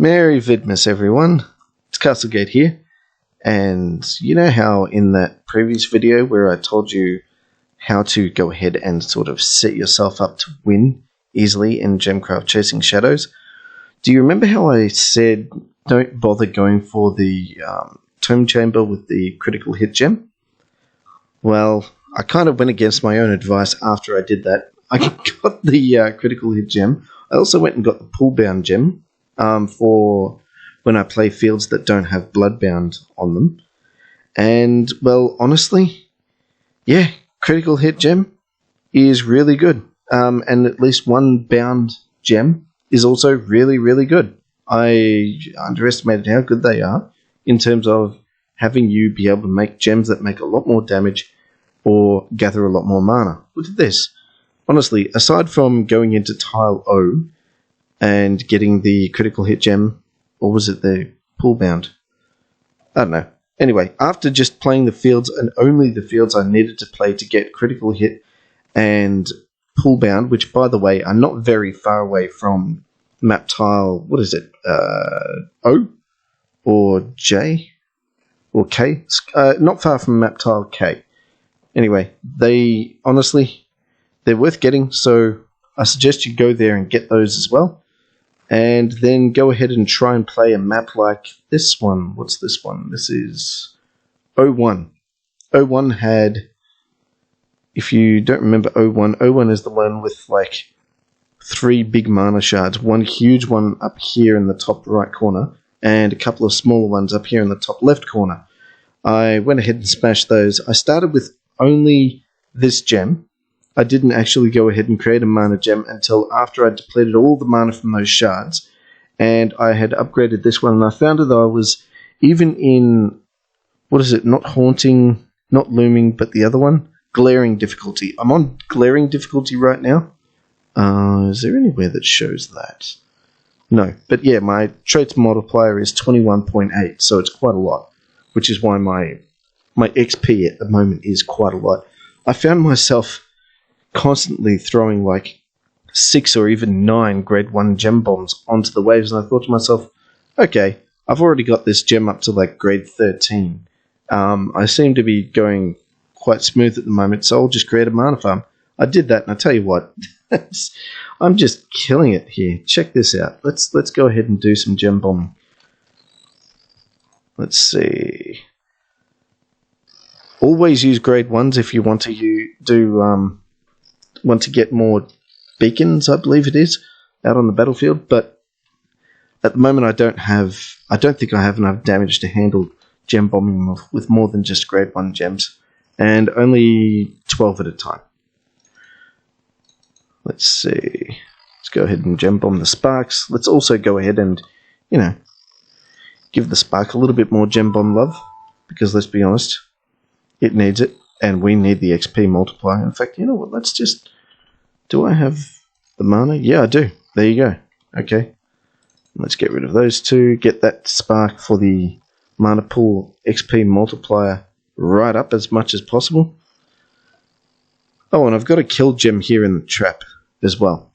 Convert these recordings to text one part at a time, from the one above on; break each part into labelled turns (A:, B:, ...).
A: Merry Vidmas, everyone. It's CastleGate here, and you know how in that previous video where I told you how to go ahead and sort of set yourself up to win easily in Gemcraft Chasing Shadows? Do you remember how I said don't bother going for the Tomb Chamber with the critical hit gem? Well, I kind of went against my own advice after I did that. I got the critical hit gem. I also went and got the pull-bound gem for when I play fields that don't have bloodbound on them. And, well, honestly, yeah, critical hit gem is really good. And at least one bound gem is also really, really good. I underestimated how good they are in terms of having you be able to make gems that make a lot more damage or gather a lot more mana. Look at this. Honestly, aside from going into tile O and getting the critical hit gem, or was it the pull bound? I don't know. Anyway, after just playing the fields and only the fields I needed to play to get critical hit and pull bound, which by the way are not very far away from map tile, what is it, O or J or K? Not far from map tile K. Anyway, they're worth getting, so I suggest you go there and get those as well. And then go ahead and try and play a map like this one. What's this one? This is O1. O1 had, if you don't remember O1, O1 is the one with like 3 big mana shards. One huge one up here in the top right corner, and a couple of smaller ones up here in the top left corner. I went ahead and smashed those. I started with only this gem. I didn't actually go ahead and create a mana gem until after I depleted all the mana from those shards, and I had upgraded this one, and I found that I was even in, what is it, not haunting, not looming, but the other one, glaring difficulty. I'm on glaring difficulty right now. Is there anywhere that shows that? No, but yeah, my traits multiplier is 21.8, so it's quite a lot, which is why my XP at the moment is quite a lot. I found myself constantly throwing like 6 or even 9 grade 1 gem bombs onto the waves, and I thought to myself, okay, I've already got this gem up to like grade 13. I seem to be going quite smooth at the moment, so I'll just create a mana farm. I did that, and I tell you what, I'm just killing it here. Check this out. Let's go ahead and do some gem bombing. Let's see. Always use grade 1s if you want to want to get more beacons, I believe it is, out on the battlefield, but at the moment I don't think I have enough damage to handle gem bombing with more than just grade 1 gems, and only 12 at a time. Let's see. Let's go ahead and gem bomb the sparks. Let's also go ahead and, you know, give the spark a little bit more gem bomb love, because let's be honest, it needs it, and we need the XP multiplier. In fact, you know what, let's just... Do I have the mana? Yeah, I do. There you go. Okay. Let's get rid of those two. Get that spark for the mana pool XP multiplier right up as much as possible. Oh, and I've got a kill gem here in the trap as well.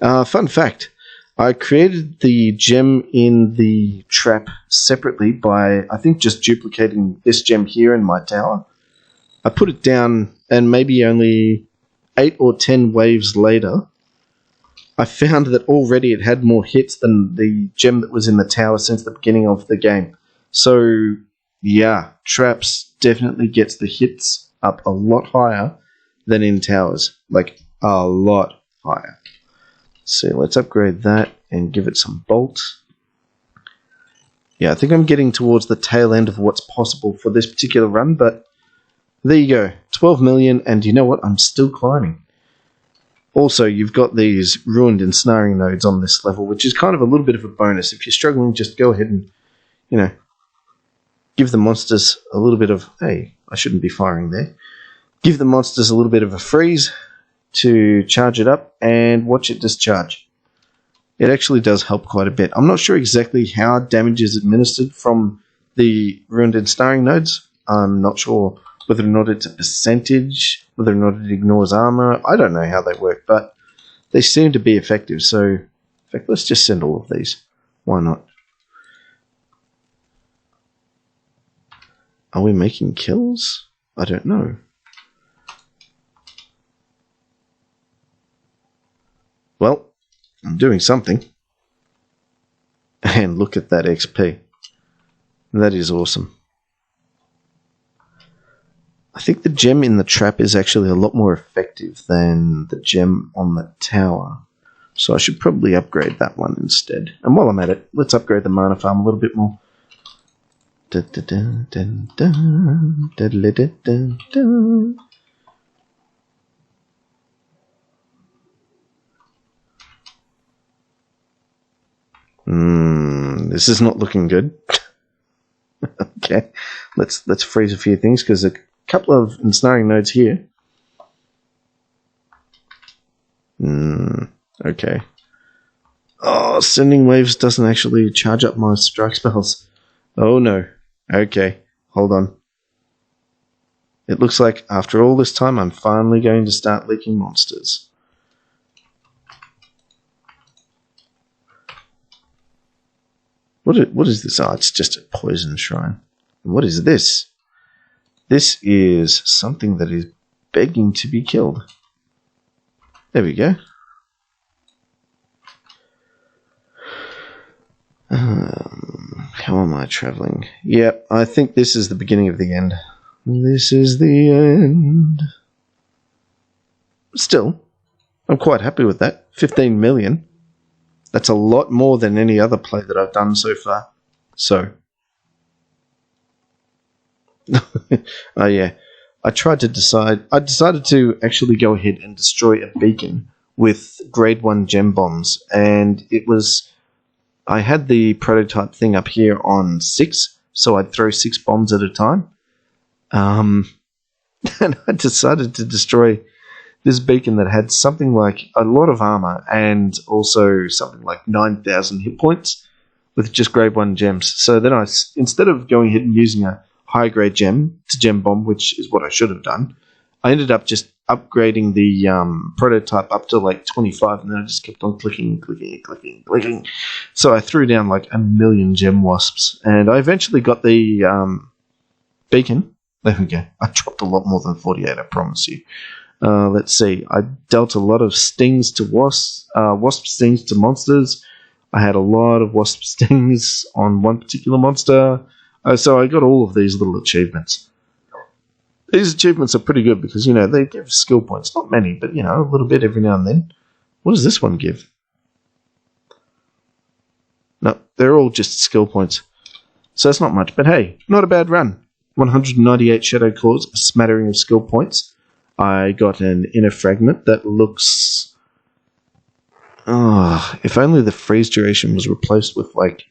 A: Fun fact. I created the gem in the trap separately by, I think, just duplicating this gem here in my tower. I put it down, and maybe only 8 or 10 waves later, I found that already it had more hits than the gem that was in the tower since the beginning of the game. So, yeah, traps definitely gets the hits up a lot higher than in towers. Like, a lot higher. So let's upgrade that and give it some bolts. Yeah, I think I'm getting towards the tail end of what's possible for this particular run, but there you go. 12 million, and you know what? I'm still climbing. Also, you've got these ruined ensnaring nodes on this level, which is kind of a little bit of a bonus. If you're struggling, just go ahead and, you know, give the monsters a little bit of... Hey, I shouldn't be firing there. Give the monsters a little bit of a freeze to charge it up and watch it discharge. It actually does help quite a bit. I'm not sure exactly how damage is administered from the ruined ensnaring nodes. I'm not sure whether or not it's a percentage, whether or not it ignores armor. I don't know how they work, but they seem to be effective, so In fact, let's just send all of these. Why not? Are we making kills? I don't know. Well, I'm doing something. And look at that XP. That is awesome. I think the gem in the trap is actually a lot more effective than the gem on the tower. So I should probably upgrade that one instead. And while I'm at it, let's upgrade the mana farm a little bit more. This is not looking good. Okay, let's freeze a few things because a couple of ensnaring nodes here. Okay. Oh, sending waves doesn't actually charge up my strike spells. Oh no. Okay, hold on. It looks like after all this time I'm finally going to start leaking monsters. What is this? Oh, it's just a poison shrine. What is this? This is something that is begging to be killed. There we go. How am I traveling? Yep, I think this is the beginning of the end. This is the end. Still, I'm quite happy with that. 15 million. That's a lot more than any other play that I've done so far. So. Oh yeah. I decided to actually go ahead and destroy a beacon with grade 1 gem bombs. And I had the prototype thing up here on 6. So I'd throw 6 bombs at a time. And I decided to destroy this beacon that had something like a lot of armor and also something like 9,000 hit points with just grade 1 gems. So then instead of going ahead and using a high grade gem to gem bomb, which is what I should have done, I ended up just upgrading the prototype up to like 25, and then I just kept on clicking. So I threw down like 1,000,000 gem wasps, and I eventually got the beacon. There we go. I dropped a lot more than 48, I promise you. Let's see. I dealt a lot of stings to wasps, wasp stings to monsters. I had a lot of wasp stings on one particular monster. So I got all of these little achievements. These achievements are pretty good because, they give skill points. Not many, but, a little bit every now and then. What does this one give? No, they're all just skill points. So it's not much. But hey, not a bad run. 198 Shadow Claws, a smattering of skill points. I got an inner fragment that looks... if only the freeze duration was replaced with, like,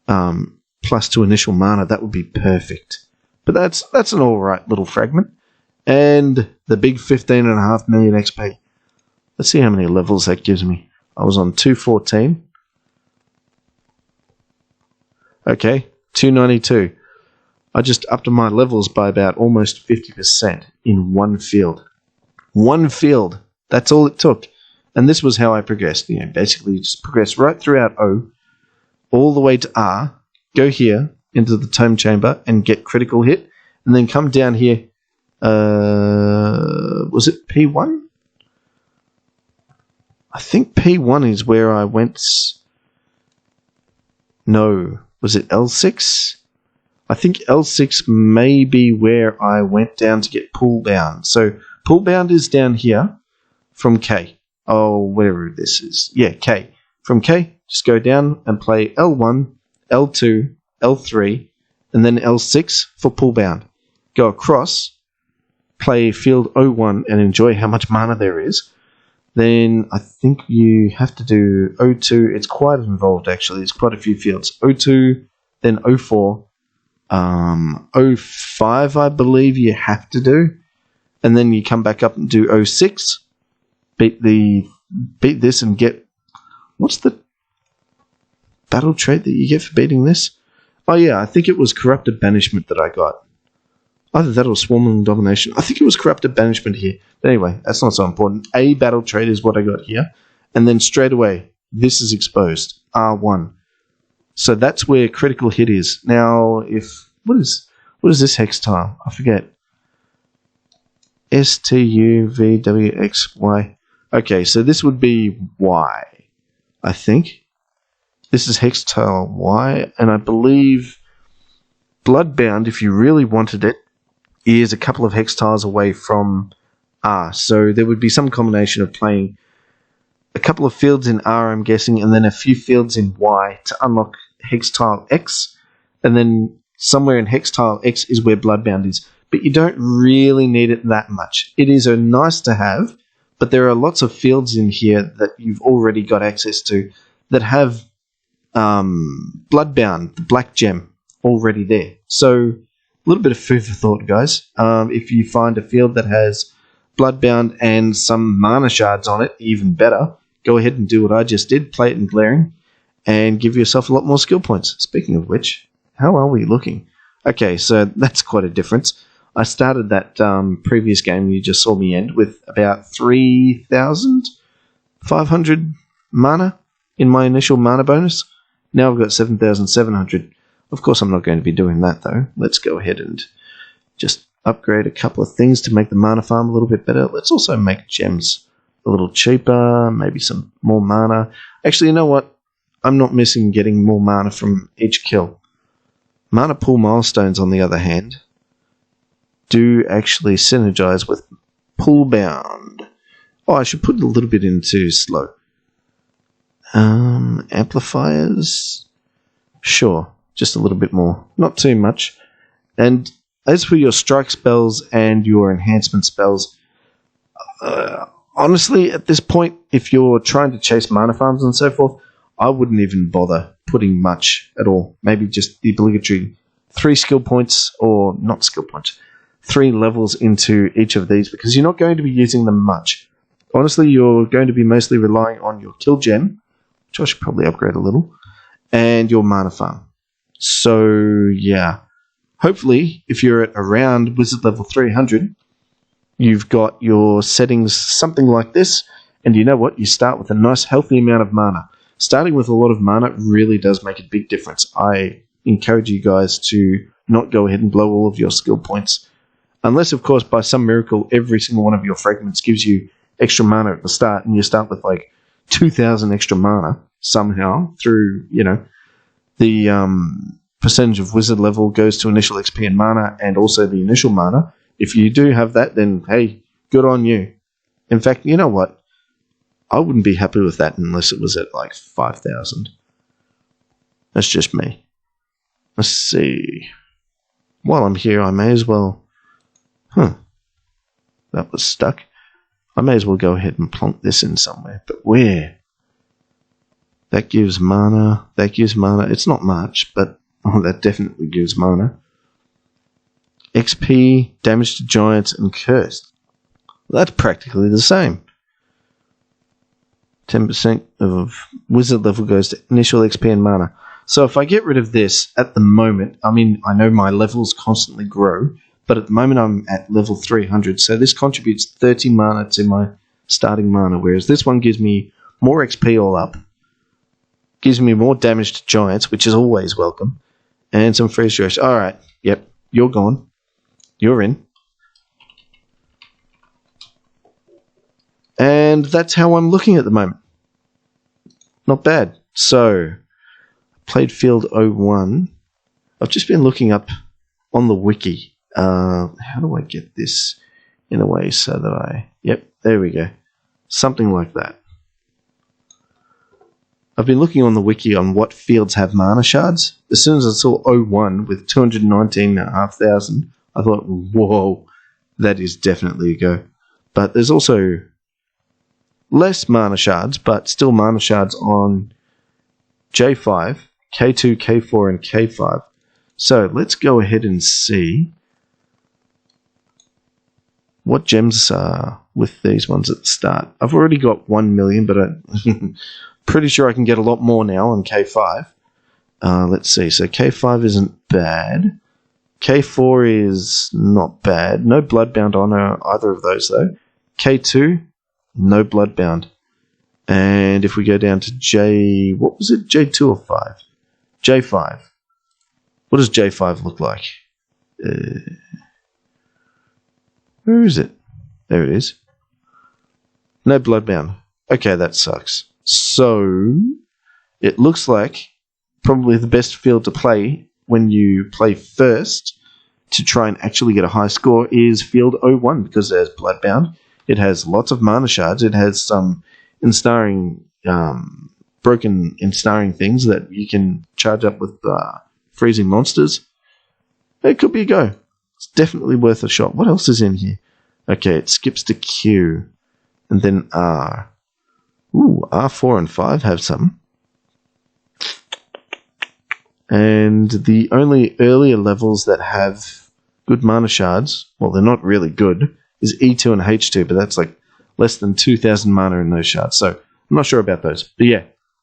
A: +2 initial mana, that would be perfect. But that's an alright little fragment. And the big 15.5 million XP. Let's see how many levels that gives me. I was on 214. Okay, 292. I just upped my levels by about almost 50% in one field. One field. That's all it took. And this was how I progressed. Basically just progressed right throughout O, all the way to R, go here into the tome chamber and get critical hit, and then come down here. Was it P1? I think P1 is where I went. No. Was it L6? I think L6 may be where I went down to get pull bound. So pull bound is down here from K. Oh, whatever this is. Yeah, K. From K, just go down and play L1, L2, L3, and then L6 for pull bound. Go across, play field O1 and enjoy how much mana there is. Then I think you have to do O2. It's quite involved actually. It's quite a few fields. O2, then O4. 05 I believe you have to do, and then you come back up and do 06, beat this and get, what's the battle trait that you get for beating this? Oh yeah, I think it was Corrupted Banishment that I got. Either that or Swarming Domination. I think it was Corrupted Banishment here. But anyway, that's not so important. A battle trait is what I got here, and then straight away this is exposed, R1. So that's where critical hit is. Now, what is this hex tile? I forget. STUVWXY. Okay, so this would be Y, I think. This is hex tile Y, and I believe Bloodbound, if you really wanted it, is a couple of hex tiles away from R. So there would be some combination of playing a couple of fields in R, I'm guessing, and then a few fields in Y to unlock hex tile X, and then somewhere in hex tile X is where Bloodbound is. But you don't really need it that much. It is a nice to have, but there are lots of fields in here that you've already got access to that have Bloodbound, the black gem, already there. So a little bit of food for thought, guys. If you find a field that has Bloodbound and some mana shards on it, even better, go ahead and do what I just did, play it in Glaring, and give yourself a lot more skill points. Speaking of which, how are we looking? Okay, so that's quite a difference. I started that previous game you just saw me end with about 3,500 mana in my initial mana bonus. Now I've got 7,700. Of course, I'm not going to be doing that, though. Let's go ahead and just upgrade a couple of things to make the mana farm a little bit better. Let's also make gems a little cheaper, maybe some more mana. Actually, you know what? I'm not missing getting more mana from each kill. Mana pool milestones, on the other hand, do actually synergize with pool bound. Oh, I should put a little bit into slow. Amplifiers? Sure, just a little bit more. Not too much. And as for your strike spells and your enhancement spells, honestly, at this point, if you're trying to chase mana farms and so forth, I wouldn't even bother putting much at all. Maybe just the obligatory 3 skill points, or not skill points, 3 levels into each of these, because you're not going to be using them much. Honestly, you're going to be mostly relying on your kill gem, which I should probably upgrade a little, and your mana farm. So, yeah. Hopefully, if you're at around wizard level 300, you've got your settings something like this, and you know what? You start with a nice healthy amount of mana. Starting with a lot of mana really does make a big difference. I encourage you guys to not go ahead and blow all of your skill points. Unless, of course, by some miracle, every single one of your fragments gives you extra mana at the start, and you start with like 2,000 extra mana somehow through, the percentage of wizard level goes to initial XP and mana, and also the initial mana. If you do have that, then hey, good on you. In fact, you know what? I wouldn't be happy with that unless it was at like 5,000. That's just me. Let's see. While I'm here, I may as well... That was stuck. I may as well go ahead and plonk this in somewhere. But where? That gives mana. That gives mana. It's not much, but that definitely gives mana. XP, damage to giants, and cursed. That's practically the same. 10% of wizard level goes to initial XP and mana. So if I get rid of this at the moment, I mean, I know my levels constantly grow, but at the moment I'm at level 300, so this contributes 30 mana to my starting mana, whereas this one gives me more XP all up, gives me more damage to giants, which is always welcome, and some freeze duration. Alright, yep, you're gone. You're in. And that's how I'm looking at the moment. Not bad. So, played field 01. I've just been looking up on the wiki. How do I get this in a way so that I... Yep, there we go. Something like that. I've been looking on the wiki on what fields have mana shards. As soon as I saw 01 with 219,500, I thought, whoa, that is definitely a go. But there's also less mana shards, but still mana shards on J5, K2, K4, and K5. So let's go ahead and see what gems are with these ones at the start. I've already got 1 million, but I'm pretty sure I can get a lot more now on K5. Let's see. So K5 isn't bad. K4 is not bad. No Bloodbound on either of those, though. K2, no Bloodbound. And if we go down to J... What was it? J2 or 5? J5. What does J5 look like? Where is it? There it is. No Bloodbound. Okay, that sucks. So, it looks like probably the best field to play when you play first to try and actually get a high score is field 01 because there's Bloodbound. It has lots of mana shards. It has some ensnaring, broken ensnaring things that you can charge up with freezing monsters. It could be a go. It's definitely worth a shot. What else is in here? Okay, it skips to Q and then R. Ooh, R4 and 5 have some. And the only earlier levels that have good mana shards, well, they're not really good, is E2 and H2, but that's like less than 2,000 mana in those shards. So I'm not sure about those. But yeah,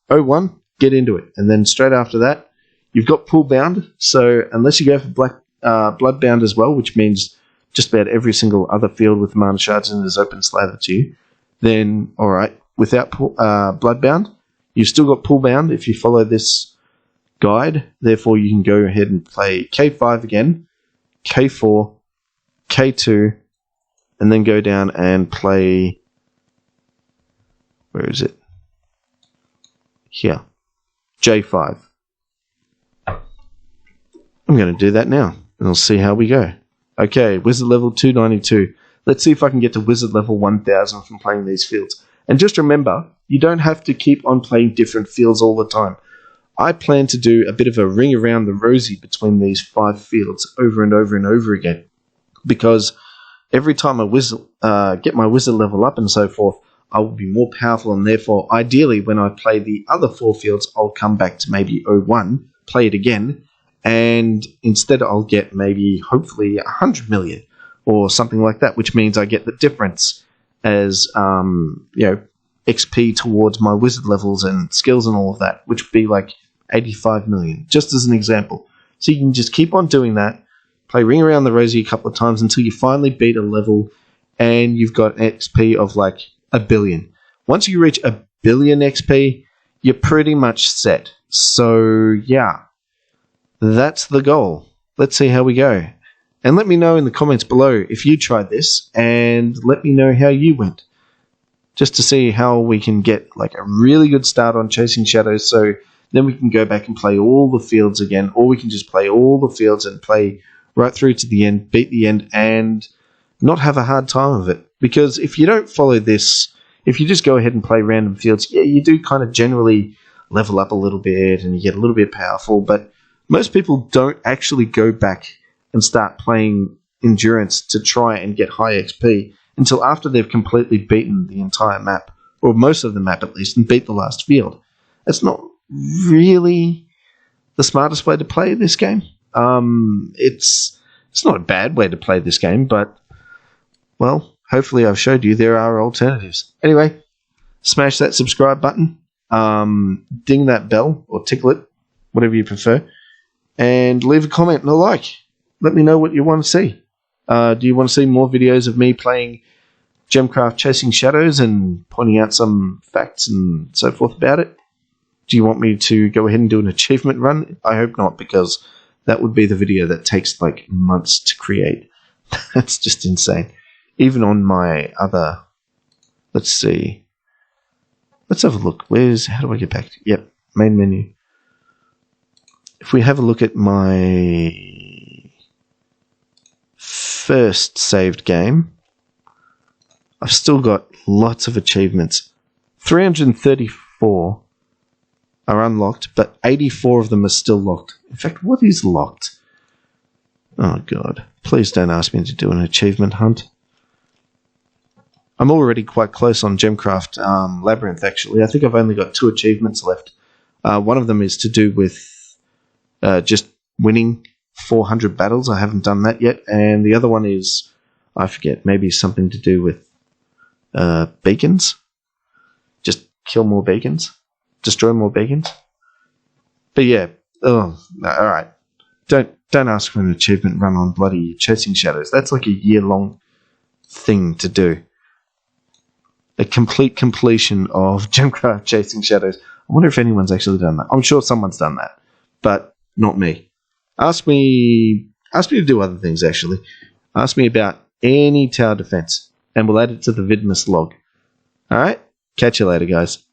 A: 01, get into it. And then straight after that, you've got Poolbound. So unless you go for Bloodbound as well, which means just about every single other field with mana shards in is open slather to you, then alright, without Bloodbound, you've still got Poolbound if you follow this guide. Therefore, you can go ahead and play K5 again, K4, K2, and then go down and play... Where is it? Here. J5. I'm going to do that now, and I'll see how we go. Okay, Wizard level 292. Let's see if I can get to Wizard level 1000 from playing these fields. And just remember, you don't have to keep on playing different fields all the time. I plan to do a bit of a ring around the rosy between these 5 fields over and over and over again. Because every time I get my wizard level up and so forth, I will be more powerful, and therefore, ideally, when I play the other 4 fields, I'll come back to maybe 01, play it again, and instead I'll get maybe, hopefully, 100 million or something like that, which means I get the difference as, XP towards my wizard levels and skills and all of that, which would be like 85 million, just as an example. So you can just keep on doing that, play Ring Around the Rosie a couple of times until you finally beat a level and you've got XP of like 1 billion. Once you reach 1 billion XP, you're pretty much set. So yeah, that's the goal. Let's see how we go. And let me know in the comments below if you tried this, and let me know how you went. Just to see how we can get like a really good start on Chasing Shadows, so then we can go back and play all the fields again, or we can just play all the fields and play right through to the end, beat the end, and not have a hard time of it. Because if you don't follow this, if you just go ahead and play random fields, yeah, you do kind of generally level up a little bit and you get a little bit powerful, but most people don't actually go back and start playing Endurance to try and get high XP until after they've completely beaten the entire map, or most of the map at least, and beat the last field. That's not really the smartest way to play this game. It's not a bad way to play this game, but, well, hopefully I've showed you there are alternatives. Anyway, smash that subscribe button, ding that bell, or tickle it, whatever you prefer, and leave a comment and a like. Let me know what you want to see. Do you want to see more videos of me playing Gemcraft Chasing Shadows and pointing out some facts and so forth about it? Do you want me to go ahead and do an achievement run? I hope not, because that would be the video that takes like months to create. That's just insane. Even on my other... Let's see. Let's have a look. How do I get back to... Yep, main menu. If we have a look at my first saved game, I've still got lots of achievements. 334 are unlocked, but 84 of them are still locked. In fact, what is locked? Oh god, please don't ask me to do an achievement hunt. I'm already quite close on Gemcraft Labyrinth, actually. I think I've only got 2 achievements left. One of them is to do with just winning 400 battles. I haven't done that yet. And the other one is, I forget, maybe something to do with beacons. Just kill more beacons. Destroy more beacons. But yeah, alright. Don't ask for an achievement run on bloody Chasing Shadows. That's like a year-long thing to do. a complete completion of Gemcraft Chasing Shadows. I wonder if anyone's actually done that. I'm sure someone's done that, but not me. Ask me to do other things, actually. Ask me about any tower defense, and we'll add it to the Vidmas log. Alright? Catch you later, guys.